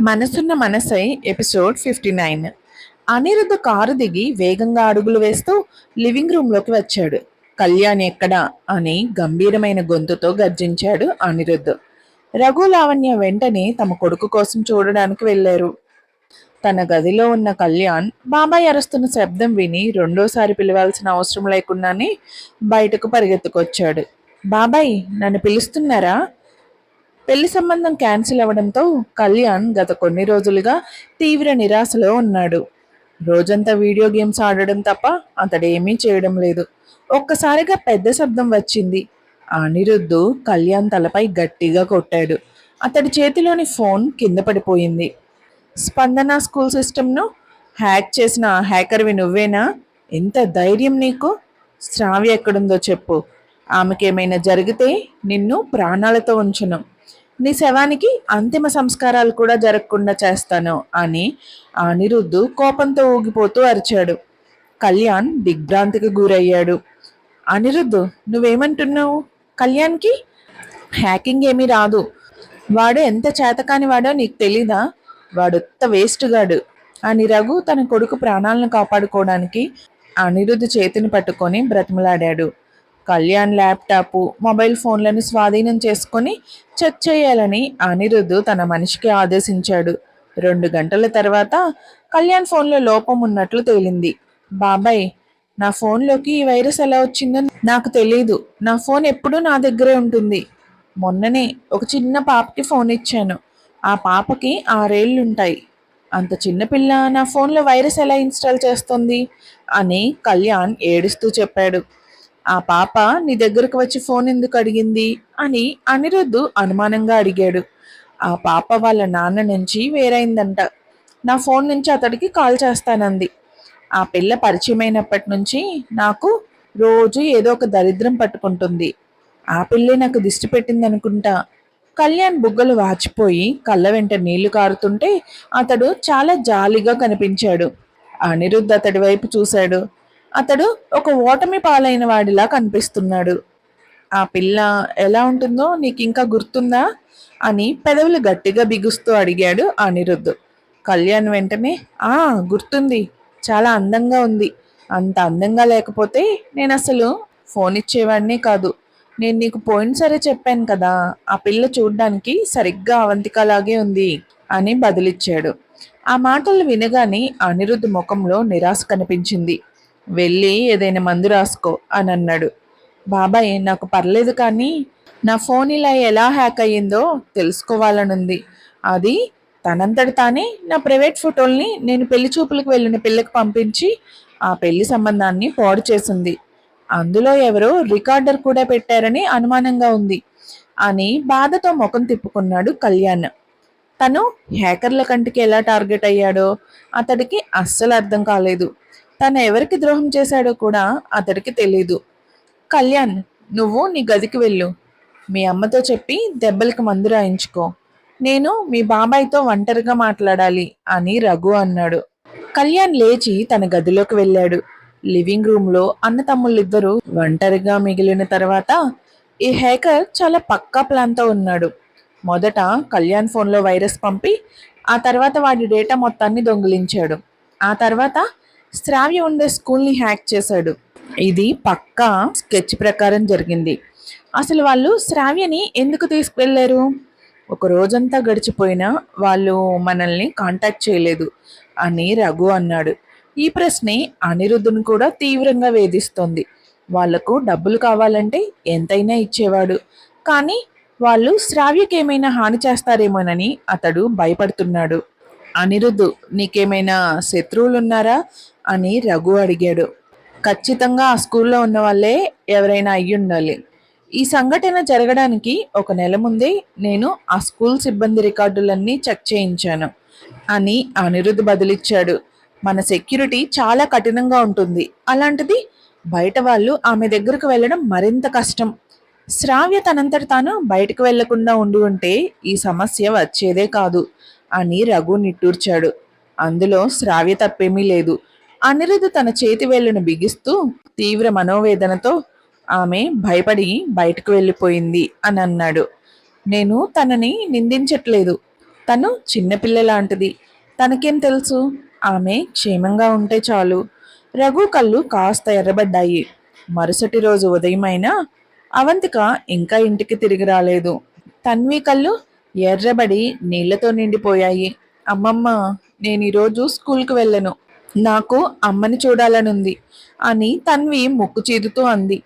మనసున్న మనసై episode 59. Aniruddha car దిగి వేగంగా అడుగులు వేస్తూ లివింగ్ రూమ్లోకి వచ్చాడు. కళ్యాణ్ ఎక్కడా అని గంభీరమైన గొంతుతో గర్జించాడు అనిరుద్ధ్. రఘు లావణ్య వెంటనే తమ కొడుకు కోసం చూడడానికి వెళ్లారు. తన గదిలో ఉన్న కళ్యాణ్ బాబాయ్ అరుస్తున్న శబ్దం విని రెండోసారి పిలవాల్సిన అవసరం లేకుండానే బయటకు పరిగెత్తుకొచ్చాడు. బాబాయ్, నన్ను పిలుస్తున్నారా? పెళ్లి సంబంధం క్యాన్సిల్ అవ్వడంతో కళ్యాణ్ గత కొన్ని రోజులుగా తీవ్ర నిరాశలో ఉన్నాడు. రోజంతా వీడియో గేమ్స్ ఆడడం తప్ప అతడేమీ చేయడం లేదు. ఒక్కసారిగా పెద్ద శబ్దం వచ్చింది. అనిరుద్ధు కళ్యాణ్ తలపై గట్టిగా కొట్టాడు. అతడి చేతిలోని ఫోన్ కింద పడిపోయింది. స్పందన స్కూల్ సిస్టమ్ను హ్యాక్ చేసిన హ్యాకర్వి నువ్వేనా? ఎంత ధైర్యం నీకు? శ్రావ్య ఎక్కడుందో చెప్పు. ఆమెకేమైనా జరిగితే నిన్ను ప్రాణాలతో ఉంచను. నీ శవానికి అంతిమ సంస్కారాలు కూడా జరగకుండా చేస్తాను అని అనిరుద్ధు కోపంతో ఊగిపోతూ అరిచాడు. కళ్యాణ్ దిగ్భ్రాంతికి గురయ్యాడు. అనిరుద్ధు, నువ్వేమంటున్నావు? కళ్యాణ్కి హ్యాకింగ్ ఏమీ రాదు. వాడు ఎంత చేతకాని వాడో నీకు తెలీదా? వాడొత్త వేస్ట్ గాడు అని రఘు తన కొడుకు ప్రాణాలను కాపాడుకోవడానికి అనిరుద్ధ్ చేతిని పట్టుకొని బ్రతిమలాడాడు. కళ్యాణ్ ల్యాప్టాప్, మొబైల్ ఫోన్లను స్వాధీనం చేసుకొని చెక్ చేయాలని అనిరుద్ధ్ తన మనిషికి ఆదేశించాడు. 2 గంటల తర్వాత కళ్యాణ్ ఫోన్లో లోపం ఉన్నట్లు తేలింది. బాబాయ్, నా ఫోన్లోకి ఈ వైరస్ ఎలా వచ్చిందో నాకు తెలీదు. నా ఫోన్ ఎప్పుడూ నా దగ్గరే ఉంటుంది. మొన్ననే ఒక చిన్న పాపకి ఫోన్ ఇచ్చాను. ఆ పాపకి 6 ఏళ్లుంటాయి. అంత చిన్నపిల్ల నా ఫోన్లో వైరస్ ఎలా ఇన్స్టాల్ చేస్తుంది అని కళ్యాణ్ ఏడుస్తూ చెప్పాడు. ఆ పాప నీ దగ్గరకు వచ్చి ఫోన్ ఎందుకు అడిగింది అని అనిరుద్ధు అనుమానంగా అడిగాడు. ఆ పాప వాళ్ళ నాన్న నుంచి వేరైందంట. నా ఫోన్ నుంచి అతడికి కాల్ చేస్తానంది. ఆ పిల్ల పరిచయమైనప్పటి నుంచి నాకు రోజు ఏదో ఒక దరిద్రం పట్టుకుంటుంది. ఆ పిల్లే నాకు దిష్టి పెట్టింది అనుకుంటా. కళ్యాణ్ బుగ్గలు వాచిపోయి కళ్ళ వెంట నీళ్లు కారుతుంటే అతడు చాలా జాలిగా కనిపించాడు. అనిరుద్ధ్ అతడి వైపు చూశాడు. అతడు ఒక ఓటమి పాలైన వాడిలా కనిపిస్తున్నాడు. ఆ పిల్ల ఎలా ఉంటుందో నీకు ఇంకా గుర్తుందా అని పెదవులు గట్టిగా బిగుస్తూ అడిగాడు అనిరుద్ధ్. కళ్యాణ్ వెంటనే ఆ గుర్తుంది, చాలా అందంగా ఉంది. అంత అందంగా లేకపోతే నేను అసలు ఫోన్ ఇచ్చేవాడినే కాదు. నేను నీకు పోయినసరే చెప్పాను కదా, ఆ పిల్ల చూడ్డానికి సరిగ్గా అవంతికలాగే ఉంది అని బదులిచ్చాడు. ఆ మాటలు వినగానే అనిరుద్ధ్ ముఖంలో నిరాశ కనిపించింది. వెళ్ళి ఏదైనా మందు రాసుకో అని అన్నాడు. బాబాయ్, నాకు పర్లేదు, కానీ నా ఫోన్ ఇలా ఎలా హ్యాక్ అయ్యిందో తెలుసుకోవాలనుంది. అది తనంతట తానే నా ప్రైవేట్ ఫోటోల్ని నేను పెళ్లి చూపులకు వెళ్ళిన పిల్లకి పంపించి ఆ పెళ్లి సంబంధాన్ని పాడు చేసింది. అందులో ఎవరో రికార్డర్ కూడా పెట్టారని అనుమానంగా ఉంది అని బాధతో ముఖం తిప్పుకున్నాడు కళ్యాణ్. తను హ్యాకర్ల కంటికి ఎలా టార్గెట్ అయ్యాడో అతడికి అస్సలు అర్థం కాలేదు. తను ఎవరికి ద్రోహం చేశాడో కూడా అతడికి తెలీదు. కళ్యాణ్, నువ్వు నీ గదికి వెళ్ళు. మీ అమ్మతో చెప్పి దెబ్బలకు మందు రాయించుకో. నేను మీ బాబాయ్తో ఒంటరిగా మాట్లాడాలి అని రఘు అన్నాడు. కళ్యాణ్ లేచి తన గదిలోకి వెళ్ళాడు. లివింగ్ రూమ్లో అన్నతమ్ముళ్ళిద్దరూ ఒంటరిగా మిగిలిన తర్వాత ఈ హ్యాకర్ చాలా పక్కా ప్లాన్తో ఉన్నాడు. మొదట కళ్యాణ్ ఫోన్లో వైరస్ పంపి ఆ తర్వాత వాడి డేటా మొత్తాన్ని దొంగిలించాడు. ఆ తర్వాత శ్రావ్య ఉండే స్కూల్ని హ్యాక్ చేశాడు. ఇది పక్కా స్కెచ్ ప్రకారం జరిగింది. అసలు వాళ్ళు శ్రావ్యని ఎందుకు తీసుకువెళ్ళారు? ఒక రోజంతా గడిచిపోయినా వాళ్ళు మనల్ని కాంటాక్ట్ చేయలేదు అని రఘు అన్నాడు. ఈ ప్రశ్నే అనిరుద్ధుని కూడా తీవ్రంగా వేధిస్తోంది. వాళ్లకు డబ్బులు కావాలంటే ఎంతైనా ఇచ్చేవాడు. కానీ వాళ్ళు శ్రావ్యకి ఏమైనా హాని చేస్తారేమోనని అతడు భయపడుతున్నాడు. అనిరుద్ధు, నీకేమైనా శత్రువులున్నారా అని రఘు అడిగాడు. ఖచ్చితంగా ఆ స్కూల్లో ఉన్న వాళ్ళే ఎవరైనా అయ్యుండాలి. ఈ సంఘటన జరగడానికి 1 నెల ముందే నేను ఆ స్కూల్ సిబ్బంది రికార్డులన్నీ చెక్ చేయించాను అని అనిరుద్ధ్ బదులిచ్చాడు. మన సెక్యూరిటీ చాలా కఠినంగా ఉంటుంది. అలాంటిది బయట వాళ్ళు ఆమె దగ్గరకు వెళ్ళడం మరింత కష్టం. శ్రావ్య తనంతట తాను బయటకు వెళ్లకుండా ఉండి ఉంటే ఈ సమస్య వచ్చేదే కాదు అని రఘు నిట్టూర్చాడు. అందులో శ్రావ్య తప్పేమీ లేదు. అనిరుద్ధ్ తన చేతి వేళ్లను బిగిస్తూ తీవ్ర మనోవేదనతో ఆమె భయపడి బయటకు వెళ్ళిపోయింది అని అన్నాడు. నేను తనని నిందించట్లేదు. తను చిన్నపిల్ల లాంటిది. తనకేం తెలుసు? ఆమె క్షేమంగా ఉంటే చాలు. రఘు కళ్ళు కాస్త ఎర్రబడ్డాయి. మరుసటి రోజు ఉదయమైనా అవంతిక ఇంకా ఇంటికి తిరిగి రాలేదు. తన్వి కళ్ళు ఎర్రబడి నీళ్లతో నిండిపోయాయి. అమ్మమ్మ, నేను ఈరోజు స్కూల్కి వెళ్ళను. నాకు అమ్మని చూడాలనుంది అని తన్వి ముక్కు చీదుతూ అంది.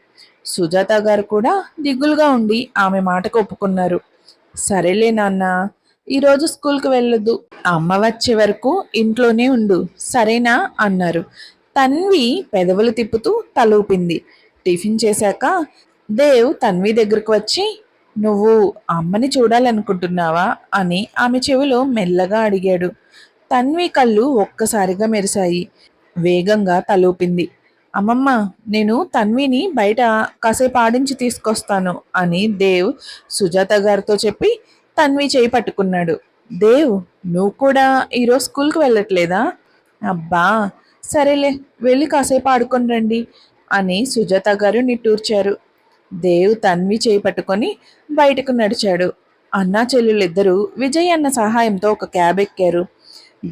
సుజాత గారు కూడా దిగులుగా ఉండి ఆమె మాటకు ఒప్పుకున్నారు. సరేలే నాన్న, ఈరోజు స్కూల్కి వెళ్ళొద్దు. అమ్మ వచ్చే వరకు ఇంట్లోనే ఉండు, సరేనా అన్నారు. తన్వి పెదవులు తిప్పుతూ తలూపింది. టిఫిన్ చేశాక దేవ్ తన్వి దగ్గరకు వచ్చి, నువ్వు అమ్మని చూడాలనుకుంటున్నావా అని ఆమె చెవిలో మెల్లగా అడిగాడు. తన్వి కళ్ళు ఒక్కసారిగా మెరిశాయి. వేగంగా తలూపింది. అమ్మమ్మ, నేను తన్విని బయట కాసేపు ఆడించి తీసుకొస్తాను అని దేవ్ సుజాత గారితో చెప్పి తన్వి చేయి పట్టుకున్నాడు. దేవ్, నువ్వు కూడా ఈరోజు స్కూల్కి వెళ్ళట్లేదా? అబ్బా, సరేలే, వెళ్ళి కాసేపు ఆడుకొని రండి అని సుజాత గారు నిట్టూర్చారు. దేవ్ తన్వి చేయి పట్టుకొని బయటకు నడిచాడు. అన్నా చెల్లెలిద్దరూ విజయ్ అన్న సహాయంతో ఒక క్యాబ్ ఎక్కారు.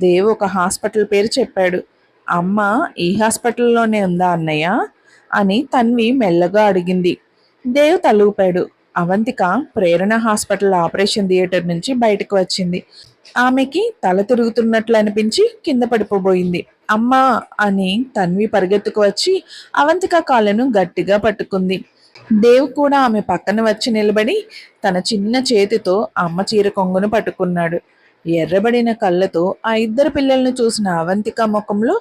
దేవ్ ఒక హాస్పిటల్ పేరు చెప్పాడు. అమ్మ ఈ హాస్పిటల్లోనే ఉందా అన్నయ్య అని తన్వి మెల్లగా అడిగింది. దేవ్ తలూపాడు. అవంతిక ప్రేరణ హాస్పిటల్ ఆపరేషన్ థియేటర్ నుంచి బయటకు వచ్చింది. ఆమెకి తల తిరుగుతున్నట్లు అనిపించి కింద పడిపోబోయింది. అమ్మా అని తన్వి పరిగెత్తుకు వచ్చి అవంతిక కాళ్ళను గట్టిగా పట్టుకుంది. దేవ్ కూడా ఆమె పక్కన వచ్చి నిలబడి తన చిన్న చేతితో అమ్మ చీర కొంగును పట్టుకున్నాడు. ఎర్రబడిన కళ్ళతో ఆ ఇద్దరు పిల్లల్ని చూసిన అవంతిక ముఖంలో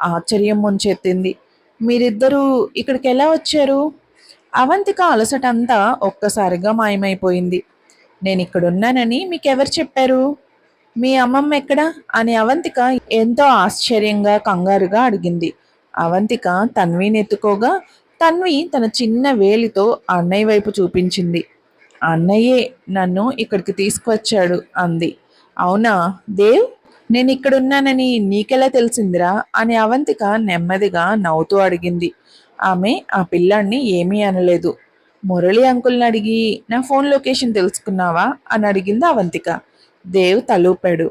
ఆశ్చర్యం ముంచెత్తింది. మీరిద్దరూ ఇక్కడికి ఎలా వచ్చారు? అవంతిక అలసటంతా ఒక్కసారిగా మాయమైపోయింది. నేను ఇక్కడున్నానని మీకెవరు చెప్పారు? మీ అమ్మమ్మ ఎక్కడా అని అవంతిక ఎంతో ఆశ్చర్యంగా కంగారుగా అడిగింది. అవంతిక తన్విని ఎత్తుకోగా తన్వి తన చిన్న వేలితో అన్నయ్య వైపు చూపించింది. అన్నయ్యే నన్ను ఇక్కడికి తీసుకువచ్చాడు అంది. అవునా దేవ్, నేను ఇక్కడున్నానని నీకెలా తెలిసిందిరా అని అవంతిక నెమ్మదిగా నవ్వుతూ అడిగింది. ఆమె ఆ పిల్లాన్ని ఏమీ అనలేదు. మురళి అంకుల్ని అడిగి నా ఫోన్ లొకేషన్ తెలుసుకున్నావా అని అడిగింది అవంతిక. దేవ్ తలూపాడు.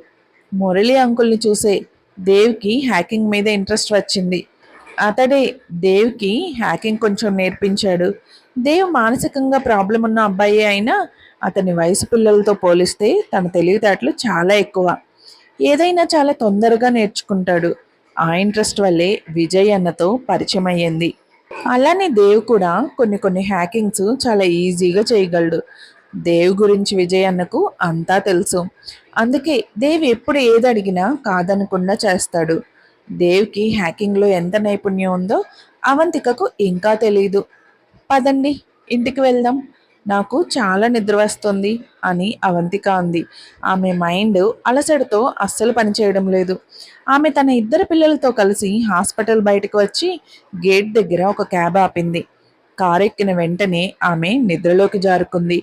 మురళి అంకుల్ని చూసే దేవ్కి హ్యాకింగ్ మీద ఇంట్రెస్ట్ వచ్చింది. అతడే దేవ్కి హ్యాకింగ్ కొంచెం నేర్పించాడు. దేవ్ మానసికంగా ప్రాబ్లం ఉన్న అబ్బాయి అయినా అతని వయసు పిల్లలతో పోలిస్తే తన తెలివితేటలు చాలా ఎక్కువ. ఏదైనా చాలా తొందరగా నేర్చుకుంటాడు. ఆ ఇంట్రెస్ట్ వల్లే విజయ్ అన్నతో పరిచయం అయ్యింది. అలానే దేవ్ కూడా కొన్ని కొన్ని హ్యాకింగ్స్ చాలా ఈజీగా చేయగలడు. దేవ్ గురించి విజయ్ అన్నకు అంతా తెలుసు. అందుకే దేవ్ ఎప్పుడు ఏది అడిగినా కాదనకుండా చేస్తాడు. దేవ్కి హ్యాకింగ్లో ఎంత నైపుణ్యం ఉందో అవంతికకు ఇంకా తెలియదు. పదండి, ఇంటికి వెళ్దాం, నాకు చాలా నిద్ర వస్తుంది అని అవంతిక అంది. ఆమె మైండ్ అలసటతో అస్సలు పనిచేయడం లేదు. ఆమె తన ఇద్దరు పిల్లలతో కలిసి హాస్పిటల్ బయటకు వచ్చి గేట్ దగ్గర ఒక క్యాబ్ ఆపింది. కారు ఎక్కిన వెంటనే ఆమె నిద్రలోకి జారుకుంది.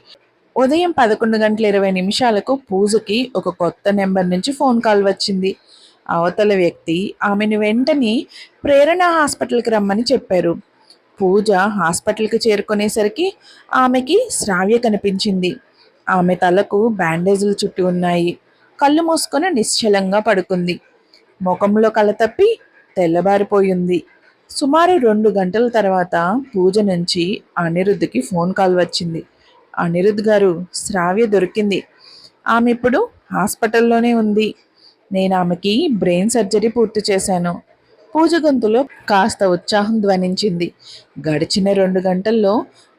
ఉదయం 11:20 పూజకి ఒక కొత్త నెంబర్ నుంచి ఫోన్ కాల్ వచ్చింది. అవతల వ్యక్తి ఆమెను వెంటనే ప్రేరణ హాస్పిటల్కి రమ్మని చెప్పారు. పూజ హాస్పిటల్కి చేరుకునేసరికి ఆమెకి శ్రావ్య కనిపించింది. ఆమె తలకు బ్యాండేజీలు చుట్టి ఉన్నాయి. కళ్ళు మూసుకొని నిశ్చలంగా పడుకుంది. ముఖంలో కళ తప్పి తెల్లబారిపోయింది. సుమారు 2 గంటల తర్వాత పూజ నుంచి అనిరుద్ధ్కి ఫోన్ కాల్ వచ్చింది. అనిరుద్ధ్ గారు, శ్రావ్య దొరికింది. ఆమె ఇప్పుడు హాస్పిటల్లోనే ఉంది. నేను ఆమెకి బ్రెయిన్ సర్జరీ పూర్తి చేశాను. పూజ గొంతులో కాస్త ఉత్సాహం ధ్వనించింది. గడిచిన 2 గంటల్లో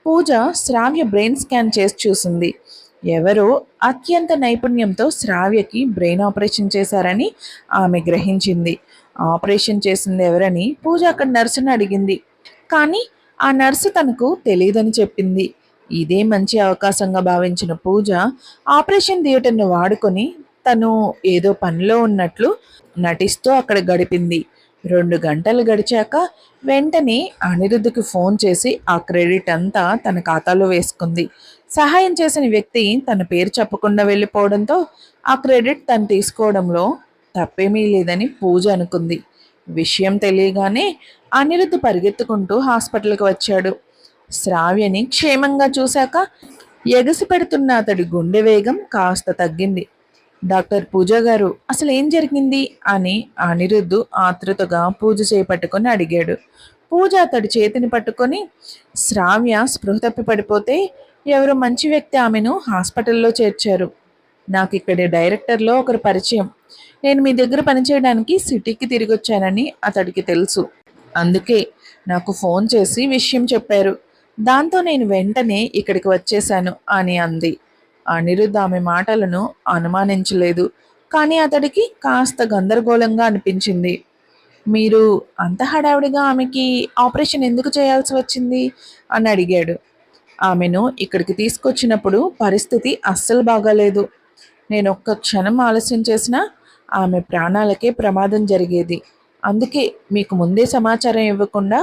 పూజ శ్రావ్య బ్రెయిన్ స్కాన్ చేసి చూసింది. ఎవరో అత్యంత నైపుణ్యంతో శ్రావ్యకి బ్రెయిన్ ఆపరేషన్ చేశారని ఆమె గ్రహించింది. ఆపరేషన్ చేసింది ఎవరని పూజ అక్కడ నర్సుని అడిగింది. కానీ ఆ నర్సు తనకు తెలియదని చెప్పింది. ఇదే మంచి అవకాశంగా భావించిన పూజ ఆపరేషన్ థియేటర్ను వాడుకొని తను ఏదో పనిలో ఉన్నట్లు నటిస్తూ అక్కడ గడిపింది. 2 గంటలు గడిచాక వెంటనే అనిరుద్ధ్కి ఫోన్ చేసి ఆ క్రెడిట్ అంతా తన ఖాతాలో వేసుకుంది. సహాయం చేసిన వ్యక్తి తన పేరు చెప్పకుండా వెళ్ళిపోవడంతో ఆ క్రెడిట్ తను తీసుకోవడంలో తప్పేమీ లేదని పూజ అనుకుంది. విషయం తెలియగానే అనిరుద్ధ్ పరిగెత్తుకుంటూ హాస్పిటల్కి వచ్చాడు. శ్రావ్యని క్షేమంగా చూశాక ఎగసి పెడుతున్న అతడి గుండె వేగం కాస్త తగ్గింది. డాక్టర్ పూజ గారు అసలు ఏం జరిగింది అని అనిరుద్ధు ఆతృతగా పూజ చేపట్టుకొని అడిగాడు. పూజ అతడి చేతిని పట్టుకొని శ్రావ్య స్పృహ తప్పి పడిపోతే ఎవరో మంచి వ్యక్తి ఆమెను హాస్పిటల్లో చేర్చారు. నాకు ఇక్కడి డైరెక్టర్లో ఒకరు పరిచయం. నేను మీ దగ్గర పనిచేయడానికి సిటీకి తిరిగి వచ్చానని అతడికి తెలుసు. అందుకే నాకు ఫోన్ చేసి విషయం చెప్పారు. దాంతో నేను వెంటనే ఇక్కడికి వచ్చేశాను అని అంది. అనిరుద్ధ్ ఆమె మాటలను అనుమానించలేదు. కానీ అతడికి కాస్త గందరగోళంగా అనిపించింది. మీరు అంత హడావిడిగా ఆమెకి ఆపరేషన్ ఎందుకు చేయాల్సి వచ్చింది అని అడిగాడు. ఆమెను ఇక్కడికి తీసుకొచ్చినప్పుడు పరిస్థితి అస్సలు బాగాలేదు. నేను ఒక్క క్షణం ఆలస్యం చేసినా ఆమె ప్రాణాలకే ప్రమాదం జరిగేది. అందుకే మీకు ముందే సమాచారం ఇవ్వకుండా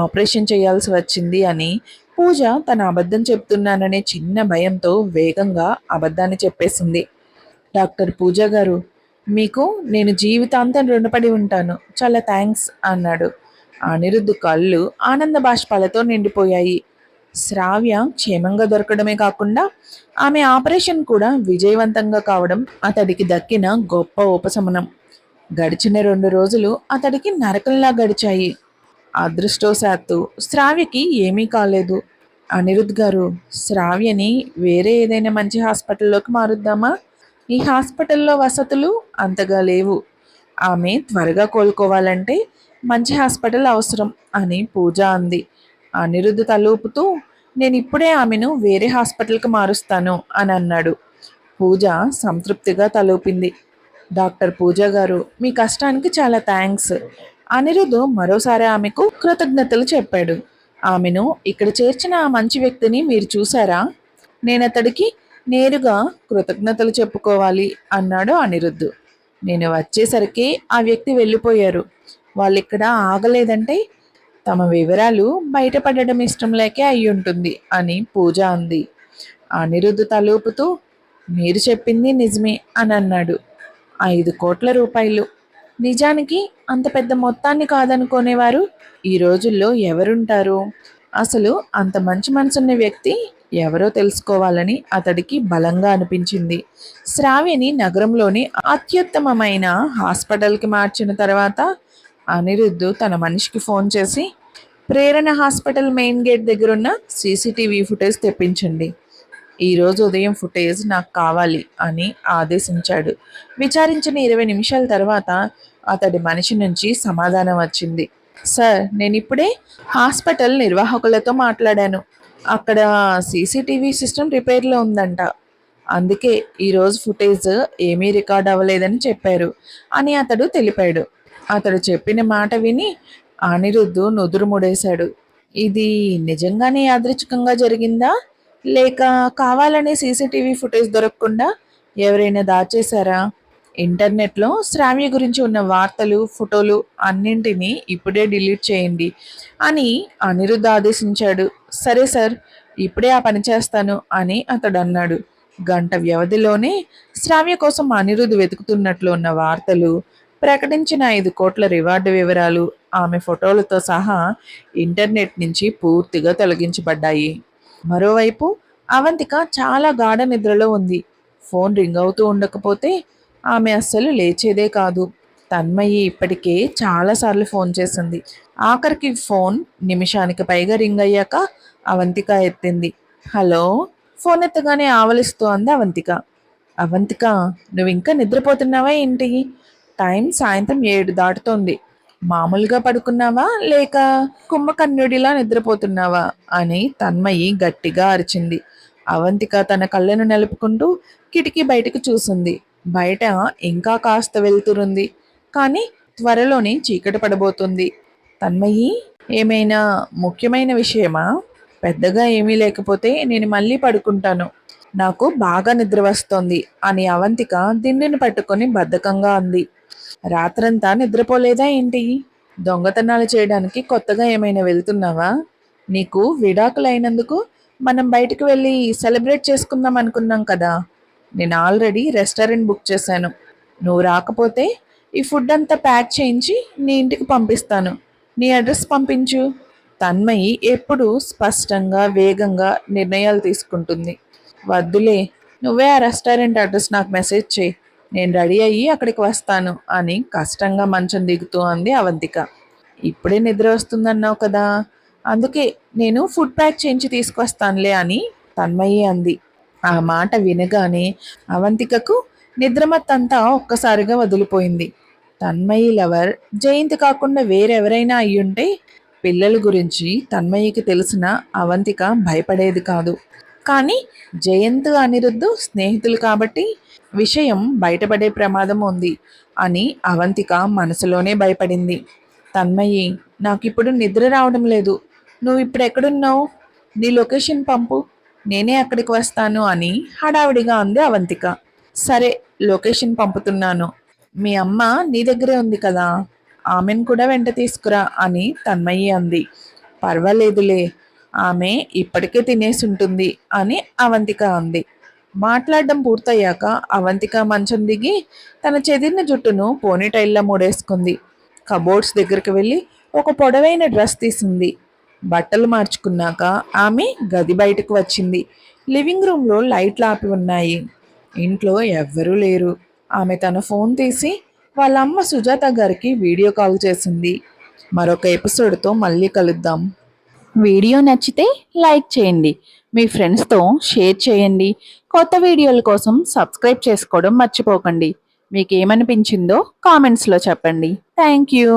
ఆపరేషన్ చేయాల్సి వచ్చింది అని పూజ తన అబద్ధం చెప్తున్నాననే చిన్న భయంతో వేగంగా అబద్ధాన్ని చెప్పేసింది. డాక్టర్ పూజ గారు, మీకు నేను జీవితాంతం రుణపడి ఉంటాను. చాలా థ్యాంక్స్ అన్నాడు. అనిరుద్ధ్ కళ్ళు ఆనంద బాష్పాలతో నిండిపోయాయి. శ్రావ్య క్షేమంగా దొరకడమే కాకుండా ఆమె ఆపరేషన్ కూడా విజయవంతంగా కావడం అతడికి దక్కిన గొప్ప ఉపశమనం. గడిచిన 2 రోజులు అతడికి నరకంలా గడిచాయి. అదృష్టవశాత్తు శ్రావ్యకి ఏమీ కాలేదు. అనిరుద్ గారు, శ్రావ్యని వేరే ఏదైనా మంచి హాస్పిటల్లోకి మారుద్దామా? ఈ హాస్పిటల్లో వసతులు అంతగా లేవు. ఆమె త్వరగా కోలుకోవాలంటే మంచి హాస్పిటల్ అవసరం అని పూజ అంది. అనిరుద్ధ్ తలూపుతూ నేను ఇప్పుడే ఆమెను వేరే హాస్పిటల్కి మారుస్తాను అని అన్నాడు. పూజ సంతృప్తిగా తలూపింది. డాక్టర్ పూజ గారు, మీ కష్టానికి చాలా థ్యాంక్స్. అనిరుద్ధ్ మరోసారి ఆమెకు కృతజ్ఞతలు చెప్పాడు. ఆమెను ఇక్కడ చేర్చిన ఆ మంచి వ్యక్తిని మీరు చూసారా? నేను అతడికి నేరుగా కృతజ్ఞతలు చెప్పుకోవాలి అన్నాడు అనిరుద్ధ్. నేను వచ్చేసరికి ఆ వ్యక్తి వెళ్ళిపోయారు. వాళ్ళిక్కడ ఆగలేదంటే తమ వివరాలు బయటపడడం ఇష్టం లేకే అయి ఉంటుంది అని పూజ అంది. అనిరుద్ధ్ తలూపుతూ మీరు చెప్పింది నిజమే అని అన్నాడు. 5 కోట్ల రూపాయలు. నిజానికి అంత పెద్ద మొత్తాన్ని కాదనుకునేవారు ఈ రోజుల్లో ఎవరుంటారు? అసలు అంత మంచి మనసున్న వ్యక్తి ఎవరో తెలుసుకోవాలని అతడికి బలంగా అనిపించింది. శ్రావ్యని నగరంలోని అత్యుత్తమమైన హాస్పిటల్కి మార్చిన తర్వాత అనిరుద్ధ్ తన మనిషికి ఫోన్ చేసి ప్రేరణ హాస్పిటల్ మెయిన్ గేట్ దగ్గరున్న సీసీటీవీ ఫుటేజ్ తెప్పించండి. ఈరోజు ఉదయం ఫుటేజ్ నాకు కావాలి అని ఆదేశించాడు. విచారించిన 20 నిమిషాల తర్వాత అతడి మనిషి నుంచి సమాధానం వచ్చింది. సార్, నేను ఇప్పుడే హాస్పిటల్ నిర్వాహకులతో మాట్లాడాను. అక్కడ సీసీటీవీ సిస్టమ్ రిపేర్లో ఉందంట. అందుకే ఈరోజు ఫుటేజ్ ఏమీ రికార్డ్ అవ్వలేదని చెప్పారు అని అతడు తెలిపాడు. అతడు చెప్పిన మాట విని అనిరుద్ధు నుదురు ముడేశాడు. ఇది నిజంగానే యాదృచ్ఛికంగా జరిగిందా, లేక కావాలనే సీసీటీవీ ఫుటేజ్ దొరకకుండా ఎవరైనా దాచేశారా? ఇంటర్నెట్లో శ్రావ్య గురించి ఉన్న వార్తలు, ఫోటోలు అన్నింటినీ ఇప్పుడే డిలీట్ చేయండి అని అనిరుద్ధ్ ఆదేశించాడు. సరే సార్, ఇప్పుడే ఆ పని చేస్తాను అని అతడు అన్నాడు. గంట వ్యవధిలోనే శ్రావ్య కోసం అనిరుద్ధ్ వెతుకుతున్నట్లు ఉన్న వార్తలు, ప్రకటించిన 5 కోట్ల రివార్డు వివరాలు, ఆమె ఫోటోలతో సహా ఇంటర్నెట్ నుంచి పూర్తిగా తొలగించబడ్డాయి. మరోవైపు అవంతిక చాలా గాఢ నిద్రలో ఉంది. ఫోన్ రింగ్ అవుతూ ఉండకపోతే ఆమె అస్సలు లేచేదే కాదు. తన్మయి ఇప్పటికే చాలాసార్లు ఫోన్ చేసింది. ఆఖరికి ఫోన్ నిమిషానికి పైగా రింగ్ అయ్యాక అవంతిక ఎత్తింది. హలో. ఫోన్ ఎత్తగానే ఆవలిస్తూ అంది అవంతిక. అవంతిక, నువ్వు ఇంకా నిద్రపోతున్నావా ఏంటి? టైం సాయంత్రం 7 దాటుతోంది. మామూలుగా పడుకున్నావా లేక కుంభకర్ణుడిలా నిద్రపోతున్నావా అని తన్మయి గట్టిగా అరిచింది. అవంతిక తన కళ్ళను నలుపుకుంటూ కిటికీ బయటకు చూసింది. బయట ఇంకా కాస్త వెలుతురుంది, కానీ త్వరలోనే చీకటి పడబోతుంది. తన్మయి, ఏమైనా ముఖ్యమైన విషయమా? పెద్దగా ఏమీ లేకపోతే నేను మళ్ళీ పడుకుంటాను. నాకు బాగా నిద్ర వస్తోంది అని అవంతిక దిండుని పట్టుకొని బద్ధకంగా అంది. రాత్రంతా నిద్రపోలేదా ఏంటి? దొంగతనాలు చేయడానికి కొత్తగా ఏమైనా వెళ్తున్నావా? నీకు విడాకులైనందుకు మనం బయటకు వెళ్ళి సెలబ్రేట్ చేసుకుందాం అనుకున్నాం కదా. నేను ఆల్రెడీ రెస్టారెంట్ బుక్ చేశాను. నువ్వు రాకపోతే ఈ ఫుడ్ అంతా ప్యాక్ చేయించి నీ ఇంటికి పంపిస్తాను. నీ అడ్రస్ పంపించు. తన్మయి ఎప్పుడూ స్పష్టంగా, వేగంగా నిర్ణయాలు తీసుకుంటుంది. వద్దులే, నువ్వే ఆ రెస్టారెంట్ అడ్రస్ నాకు మెసేజ్ చేయి. నేను రెడీ అయ్యి అక్కడికి వస్తాను అని కష్టంగా మంచం దిగుతూ అంది అవంతిక. ఇప్పుడే నిద్ర వస్తుందన్నావు కదా, అందుకే నేను ఫుడ్ ప్యాక్ చేయించి తీసుకొస్తానులే అని తన్మయి అంది. ఆ మాట వినగానే అవంతికకు నిద్రమత్తంతా ఒక్కసారిగా వదిలిపోయింది. తన్మయి లవర్ జయంతి కాకుండా వేరెవరైనా అయ్యుంటే పిల్లల గురించి తన్మయికి తెలిసిన అవంతిక భయపడేది కాదు. కానీ జయంత్ అనిరుద్ధు స్నేహితులు కాబట్టి విషయం బయటపడే ప్రమాదం ఉంది అని అవంతిక మనసులోనే భయపడింది. తన్మయి, నాకిప్పుడు నిద్ర రావడం లేదు. నువ్వు ఇప్పుడు ఎక్కడున్నావు? నీ లొకేషన్ పంపు, నేనే అక్కడికి వస్తాను అని హడావిడిగా అంది అవంతిక. సరే, లొకేషన్ పంపుతున్నాను. మీ అమ్మ నీ దగ్గరే ఉంది కదా, ఆమెను కూడా వెంట తీసుకురా అని తన్మయి అంది. పర్వాలేదులే, ఆమె ఇప్పటికే తినేసి ఉంటుంది అని అవంతిక అంది. మాట్లాడడం పూర్తయ్యాక అవంతిక మంచం దిగి తన చెదిరిన జుట్టును పోనీటైల్లా మూడేసుకుంది. కబోర్డ్స్ దగ్గరికి వెళ్ళి ఒక పొడవైన డ్రెస్ తీసింది. బట్టలు మార్చుకున్నాక ఆమె గది బయటకు వచ్చింది. లివింగ్ రూమ్లో లైట్లు ఆపి ఉన్నాయి. ఇంట్లో ఎవ్వరూ లేరు. ఆమె తన ఫోన్ తీసి వాళ్ళ అమ్మ సుజాత గారికి వీడియో కాల్ చేసింది. మరొక ఎపిసోడ్తో మళ్ళీ కలుద్దాం. వీడియో నచ్చితే లైక్ చేయండి, మీ ఫ్రెండ్స్తో షేర్ చేయండి. కొత్త వీడియోల కోసం సబ్స్క్రైబ్ చేసుకోవడం మర్చిపోకండి. మీకు ఏమనిపించిందో కామెంట్స్లో చెప్పండి. Thank you.